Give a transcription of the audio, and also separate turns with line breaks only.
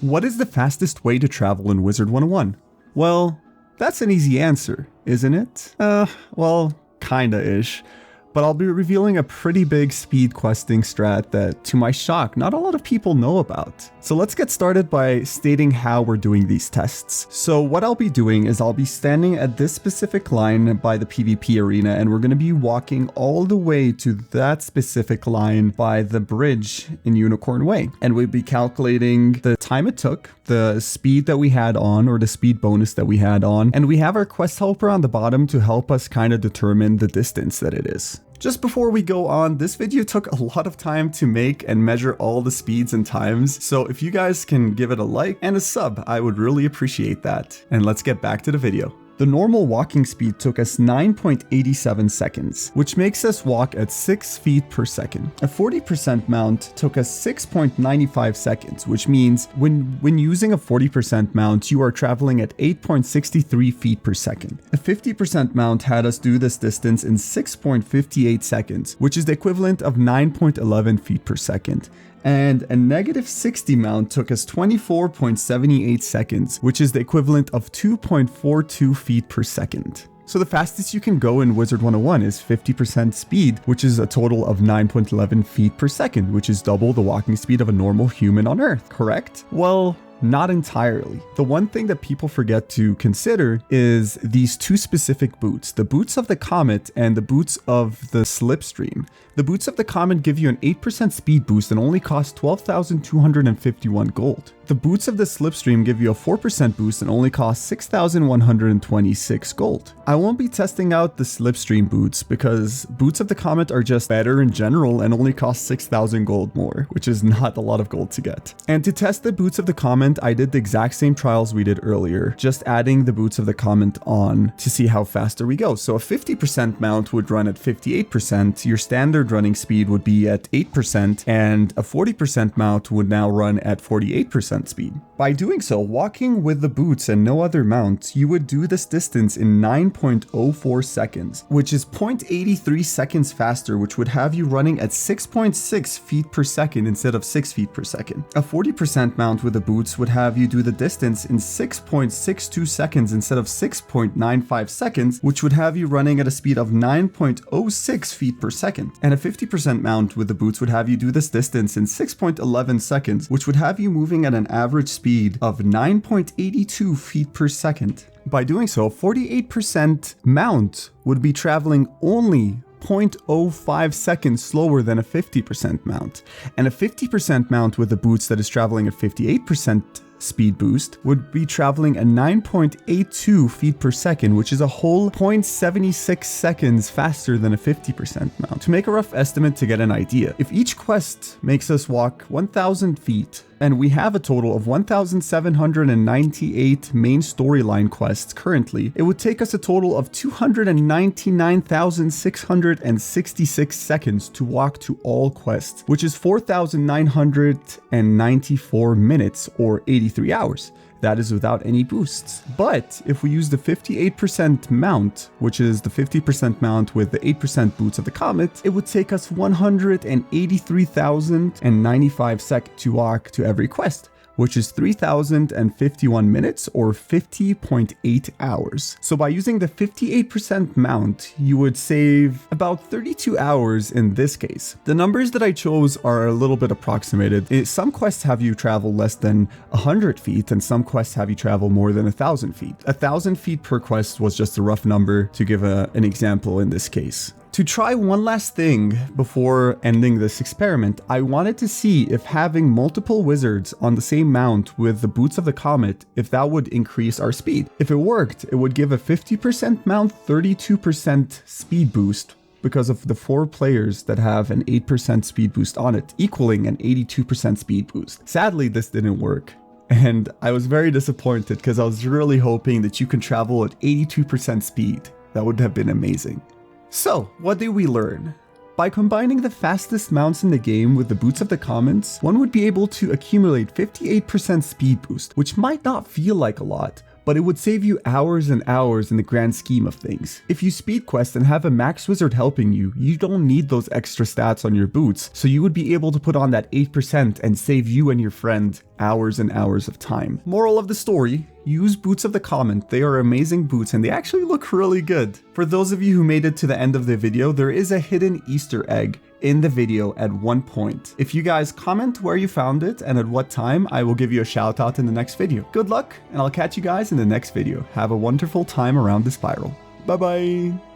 What is the fastest way to travel in Wizard 101? Well, that's an easy answer, isn't it? Well, kinda-ish. But I'll be revealing a pretty big speed questing strat that, to my shock, not a lot of people know about. So let's get started by stating how we're doing these tests. So what I'll be doing is I'll be standing at this specific line by the PvP arena, and we're going to be walking all the way to that specific line by the bridge in Unicorn Way. And we'll be calculating the time it took, the speed that we had on, or the speed bonus that we had on, and we have our quest helper on the bottom to help us kind of determine the distance that it is. Just before we go on, this video took a lot of time to make and measure all the speeds and times, so if you guys can give it a like and a sub, I would really appreciate that. And let's get back to the video. The normal walking speed took us 9.87 seconds, which makes us walk at 6 feet per second. A 40% mount took us 6.95 seconds, which means when using a 40% mount, you are traveling at 8.63 feet per second. A 50% mount had us do this distance in 6.58 seconds, which is the equivalent of 9.11 feet per second. And a negative 60 mount took us 24.78 seconds, which is the equivalent of 2.42 feet per second. So the fastest you can go in Wizard 101 is 50% speed, which is a total of 9.11 feet per second, which is double the walking speed of a normal human on Earth, correct? Well, not entirely. The one thing that people forget to consider is these two specific boots, the boots of the Comet and the boots of the Slipstream. The boots of the Comet give you an 8% speed boost and only cost 12,251 gold. The boots of the Slipstream give you a 4% boost and only cost 6,126 gold. I won't be testing out the Slipstream boots because boots of the Comet are just better in general and only cost 6,000 gold more, which is not a lot of gold to get. And to test the boots of the Comet, I did the exact same trials we did earlier, just adding the boots of the Comet on to see how faster we go. So a 50% mount would run at 58%, your standard running speed would be at 8%, and a 40% mount would now run at 48% speed. By doing so, walking with the boots and no other mount, you would do this distance in 9.04 seconds, which is 0.83 seconds faster, which would have you running at 6.6 feet per second instead of 6 feet per second. A 40% mount with the boots would have you do the distance in 6.62 seconds instead of 6.95 seconds, which would have you running at a speed of 9.06 feet per second. And a 50% mount with the boots would have you do this distance in 6.11 seconds, which would have you moving at an average speed of 9.82 feet per second. By doing so, 48% mount would be traveling only 0.05 seconds slower than a 50% mount. And a 50% mount with the boots that is traveling at 58% speed boost would be traveling at 9.82 feet per second, which is a whole 0.76 seconds faster than a 50% mount. To make a rough estimate to get an idea, if each quest makes us walk 1,000 feet, and we have a total of 1,798 main storyline quests currently, it would take us a total of 299,666 seconds to walk to all quests, which is 4,994 minutes or 83 hours. That is without any boosts. But if we use the 58% mount, which is the 50% mount with the 8% boots of the Comet, it would take us 183,095 seconds to walk to every quest, which is 3,051 minutes or 50.8 hours. So by using the 58% mount, you would save about 32 hours in this case. The numbers that I chose are a little bit approximated. Some quests have you travel less than 100 feet and some quests have you travel more than 1,000 feet. 1,000 feet per quest was just a rough number to give an example in this case. To try one last thing before ending this experiment, I wanted to see if having multiple wizards on the same mount with the boots of the Comet, if that would increase our speed. If it worked, it would give a 50% mount 32% speed boost because of the 4 players that have an 8% speed boost on it, equaling an 82% speed boost. Sadly, this didn't work. And I was very disappointed because I was really hoping that you can travel at 82% speed. That would have been amazing. So, what did we learn? By combining the fastest mounts in the game with the boots of the Comets, one would be able to accumulate 58% speed boost, which might not feel like a lot, but it would save you hours and hours in the grand scheme of things. If you speed quest and have a max wizard helping you, you don't need those extra stats on your boots, so you would be able to put on that 8% and save you and your friend hours and hours of time. Moral of the story, use boots of the Comet. They are amazing boots and they actually look really good. For those of you who made it to the end of the video, there is a hidden Easter egg in the video at one point. If you guys comment where you found it and at what time, I will give you a shout out in the next video. Good luck, and I'll catch you guys in the next video. Have a wonderful time around the spiral. Bye bye.